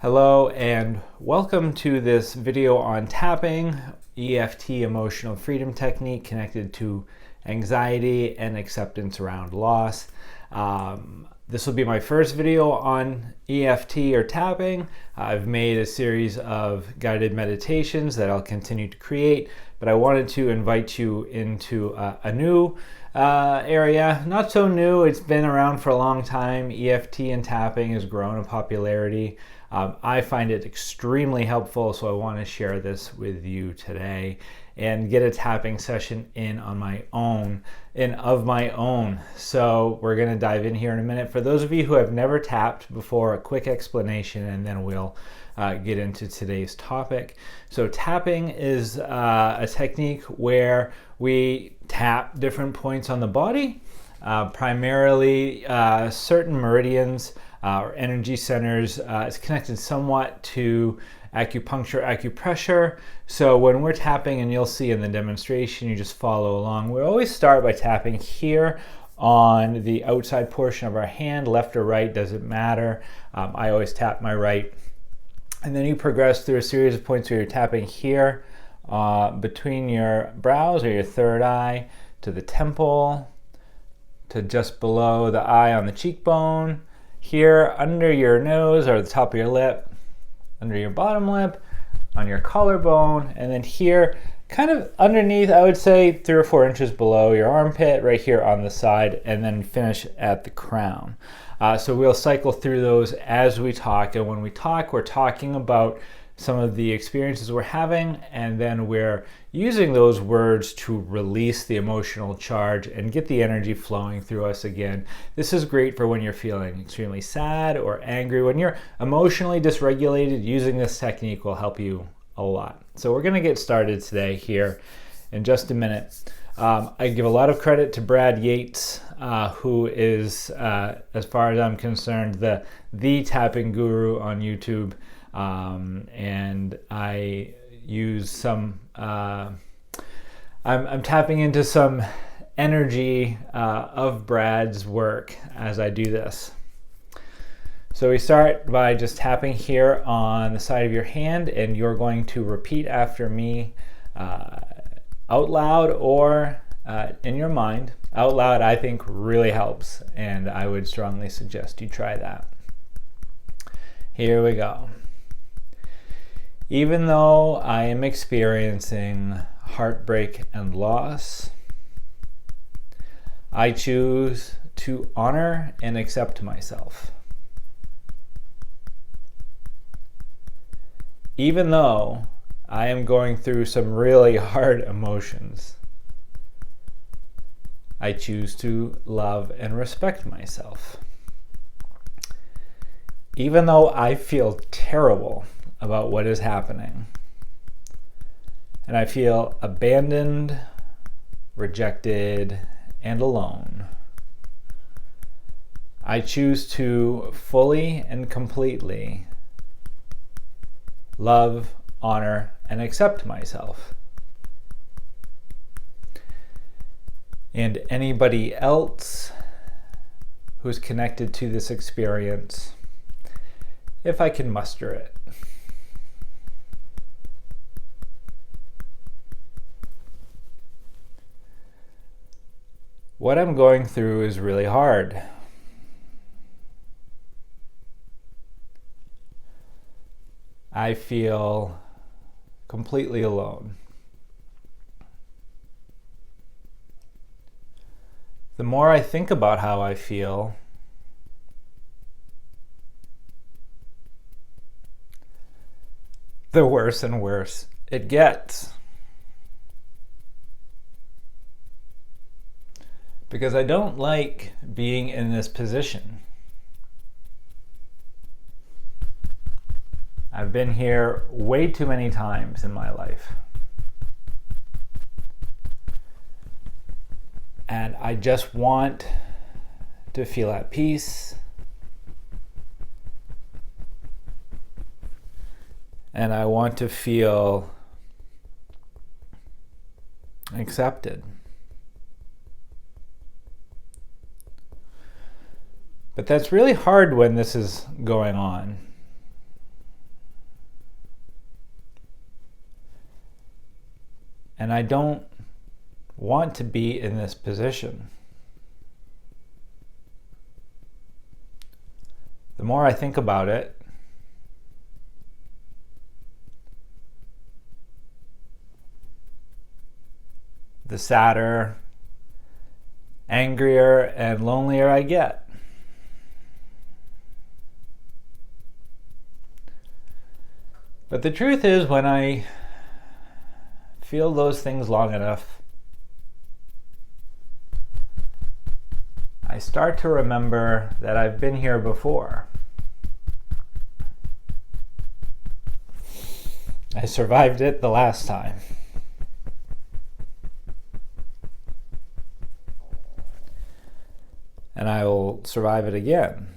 Hello and welcome to this video on tapping, EFT, emotional freedom technique connected to anxiety and acceptance around loss. This will be my first video on EFT or tapping. I've made a series of guided meditations that I'll continue to create, but I wanted to invite you into a new area. Not so new, it's been around for a long time. EFT and tapping has grown in popularity. I find it extremely helpful, so I want to share this with you today and get a tapping session in on my own, So we're going to dive in here in a minute. For those of you who have never tapped before, a quick explanation, and then we'll get into today's topic. So tapping is a technique where we tap different points on the body, primarily certain meridians or energy centers. It's connected somewhat to acupuncture, acupressure. So when we're tapping, and you'll see in the demonstration, you just follow along. We always start by tapping here on the outside portion of our hand, left or right, doesn't matter. I always tap my right. And then you progress through a series of points where you're tapping here between your brows or your third eye, to the temple, to just below the eye on the cheekbone, here under your nose or the top of your lip, under your bottom lip, on your collarbone, and then here kind of underneath, I would say 3 or 4 inches below your armpit, right here on the side, and then finish at the crown. So we'll cycle through those as we talk, and when we talk, we're talking about some of the experiences we're having, and then we're using those words to release the emotional charge and get the energy flowing through us again. This is great for when you're feeling extremely sad or angry. When you're emotionally dysregulated, using this technique will help you a lot. So we're going to get started today here in just a minute. I give a lot of credit to Brad Yates, who is, as far as I'm concerned, the tapping guru on YouTube. And I use some, I'm tapping into some energy of Brad's work as I do this. So we start by just tapping here on the side of your hand, and you're going to repeat after me out loud or in your mind. Out loud, I think, really helps, and I would strongly suggest you try that. Here we go. Even though I am experiencing heartbreak and loss, I choose to honor and accept myself. Even though I am going through some really hard emotions, I choose to love and respect myself. Even though I feel terrible about what is happening, and I feel abandoned, rejected, and alone, I choose to fully and completely love, honor, and accept myself. And anybody else who's connected to this experience, if I can muster it. What I'm going through is really hard. I feel completely alone. The more I think about how I feel, the worse and worse it gets. Because I don't like being in this position. I've been here way too many times in my life. And I just want to feel at peace. And I want to feel accepted. But that's really hard when this is going on. And I don't want to be in this position. The more I think about it, the sadder, angrier, and lonelier I get. But the truth is, when I feel those things long enough, I start to remember that I've been here before. I survived it the last time. And I will survive it again.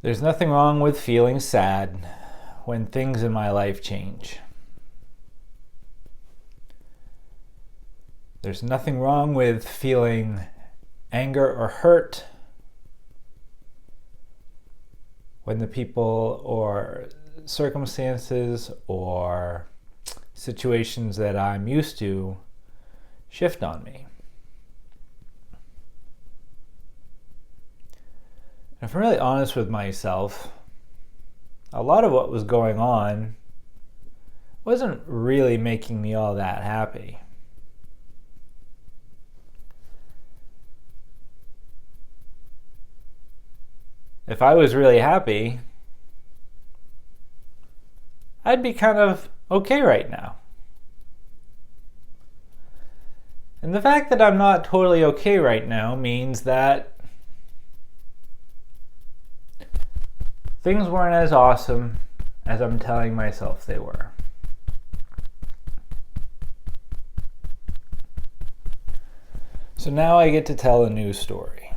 There's nothing wrong with feeling sad when things in my life change. There's nothing wrong with feeling anger or hurt when the people or circumstances or situations that I'm used to shift on me. If I'm really honest with myself, a lot of what was going on wasn't really making me all that happy. If I was really happy, I'd be kind of okay right now. And the fact that I'm not totally okay right now means that things weren't as awesome as I'm telling myself they were. So now I get to tell a new story.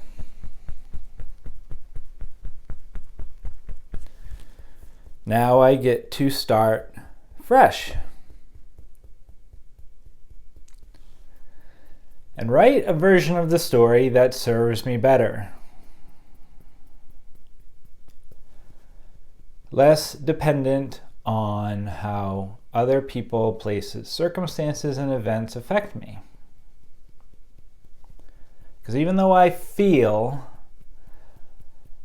Now I get to start fresh. And write a version of the story that serves me better. Less dependent on how other people, places, circumstances, and events affect me. Because even though I feel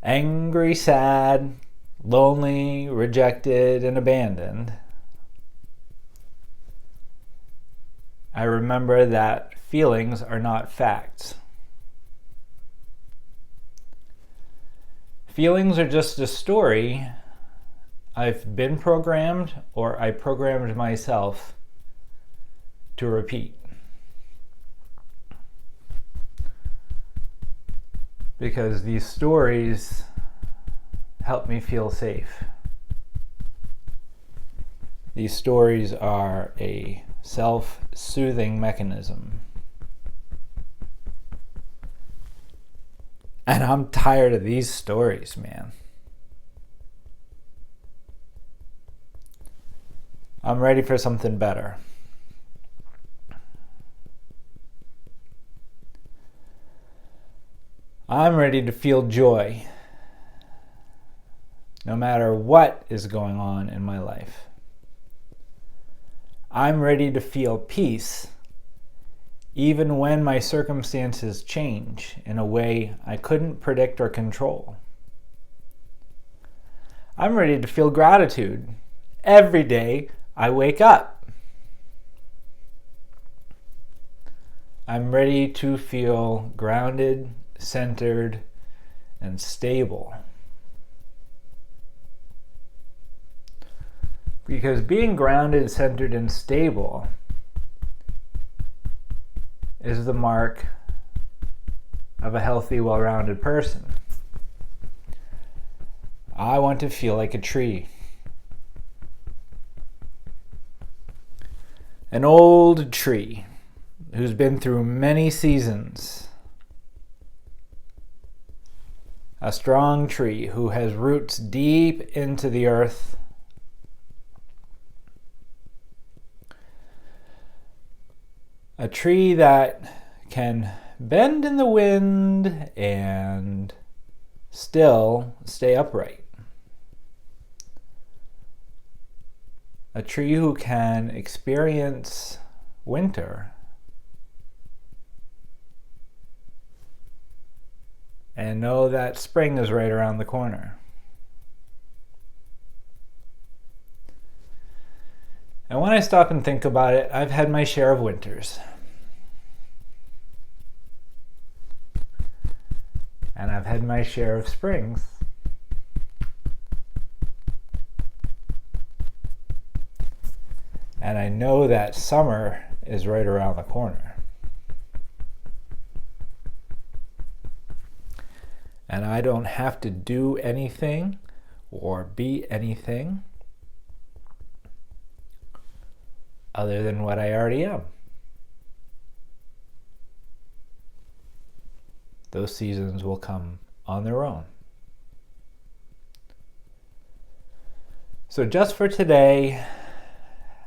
angry, sad, lonely, rejected, and abandoned, I remember that feelings are not facts. Feelings are just a story I've been programmed, or I programmed myself to repeat. Because these stories help me feel safe. These stories are a self-soothing mechanism. And I'm tired of these stories, man. I'm ready for something better. I'm ready to feel joy, no matter what is going on in my life. I'm ready to feel peace, even when my circumstances change in a way I couldn't predict or control. I'm ready to feel gratitude every day I wake up. I'm ready to feel grounded, centered, and stable. Because being grounded, centered, and stable is the mark of a healthy, well-rounded person. I want to feel like a tree. An old tree who's been through many seasons. A strong tree who has roots deep into the earth. A tree that can bend in the wind and still stay upright. A tree who can experience winter and know that spring is right around the corner. And when I stop and think about it, I've had my share of winters. And I've had my share of springs. And I know that summer is right around the corner. And I don't have to do anything or be anything other than what I already am. Those seasons will come on their own. So just for today,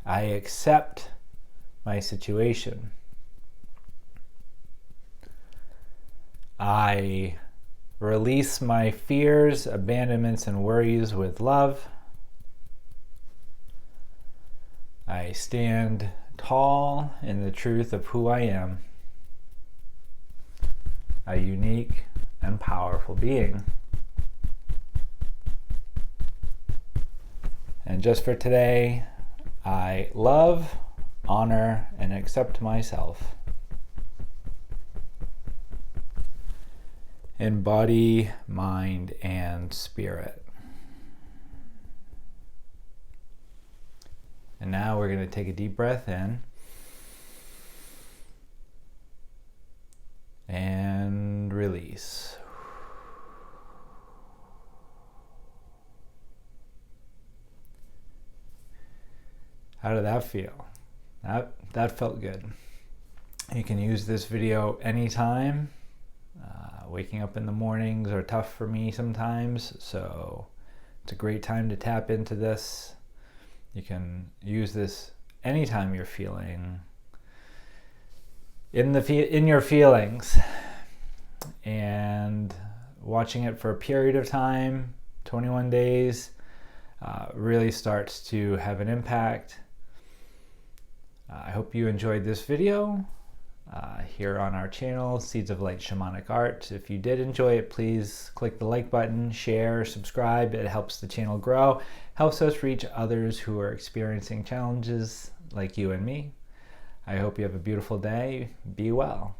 I accept my situation. I release my fears, abandonments, and worries with love. I stand tall in the truth of who I am, a unique and powerful being. And just for today, I love, honor, and accept myself in body, mind, and spirit. And now we're going to take a deep breath in and release. How did that feel? That felt good. You can use this video anytime. Waking up in the mornings are tough for me sometimes, so it's a great time to tap into this. You can use this anytime you're feeling in your feelings, and watching it for a period of time, 21 days, really starts to have an impact. I hope you enjoyed this video here on our channel, Seeds of Light Shamanic Art. If you did enjoy it, please click the like button, share, subscribe. It helps the channel grow, helps us reach others who are experiencing challenges like you and me. I hope you have a beautiful day. Be well.